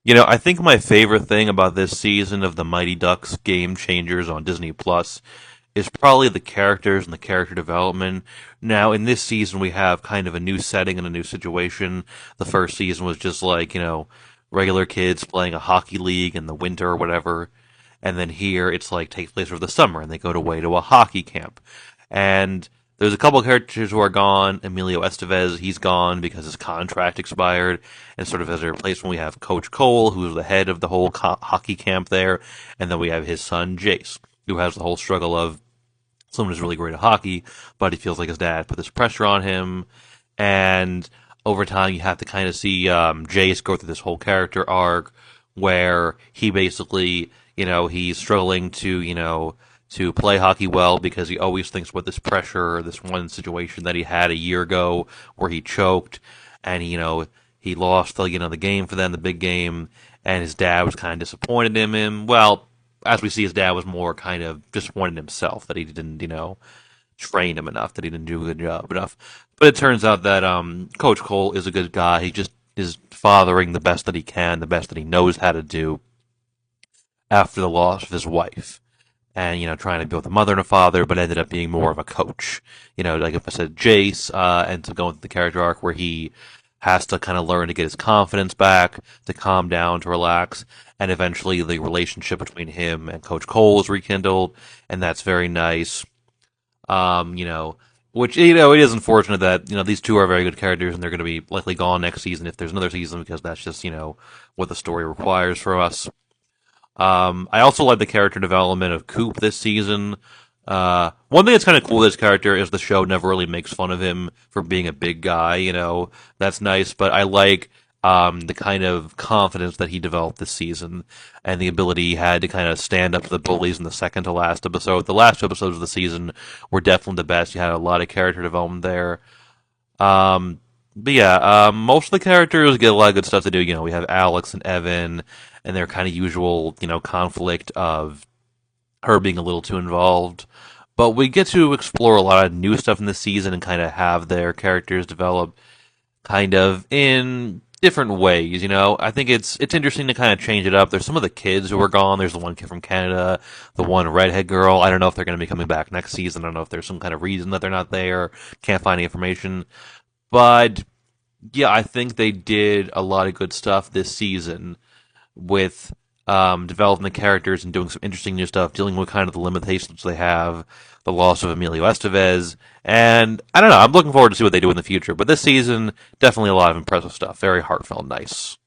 I think my favorite thing about this season of the Mighty Ducks Game Changers on Disney Plus is probably the characters and the character development. Now, in this season, we have kind of a new setting and a new situation. The first season was just like, regular kids playing a hockey league in the winter or whatever. And then here, it's like takes place over the summer and they go away to a hockey camp. And there's a couple of characters who are gone. Emilio Estevez, he's gone because his contract expired. And sort of as a replacement, we have Coach Cole, who's the head of the whole hockey camp there. And then we have his son, Jace, who has the whole struggle of someone who's really great at hockey, but he feels like his dad put this pressure on him. And over time, you have to kind of see Jace go through this whole character arc where he basically, he's struggling to, to play hockey well because he always thinks about this pressure, this one situation that he had a year ago where he choked and, he lost the game for them, the big game, and his dad was kind of disappointed in him. Well, as we see, his dad was more kind of disappointed in himself that he didn't, train him enough, that he didn't do a good job enough. But it turns out that Coach Cole is a good guy. He just is fathering the best that he can, the best that he knows how to do after the loss of his wife. And, trying to be both a mother and a father, but ended up being more of a coach. Like if I said, Jace ends up going through the character arc where he has to kind of learn to get his confidence back, to calm down, to relax, and eventually the relationship between him and Coach Cole is rekindled, and that's very nice. Um, you know, which it is unfortunate that these two are very good characters and they're going to be likely gone next season if there's another season because that's just what the story requires for us. I also like the character development of Coop this season. One thing that's kind of cool with this character is the show never really makes fun of him for being a big guy. That's nice. But I like the kind of confidence that he developed this season and the ability he had to kind of stand up to the bullies in the second to last episode. The last two episodes of the season were definitely the best. You had a lot of character development there. But yeah, most of the characters get a lot of good stuff to do. We have Alex and Evan and their kind of usual, conflict of her being a little too involved. But we get to explore a lot of new stuff in this season and kind of have their characters develop kind of in different ways. I think it's interesting to kind of change it up. There's some of the kids who are gone. There's the one kid from Canada, the one redhead girl. I don't know if they're going to be coming back next season. I don't know if there's some kind of reason that they're not there. Can't find any information. But yeah, I think they did a lot of good stuff this season with developing the characters and doing some interesting new stuff, dealing with kind of the limitations they have, the loss of Emilio Estevez, and I don't know. I'm looking forward to see what they do in the future. But this season, definitely a lot of impressive stuff. Very heartfelt, nice.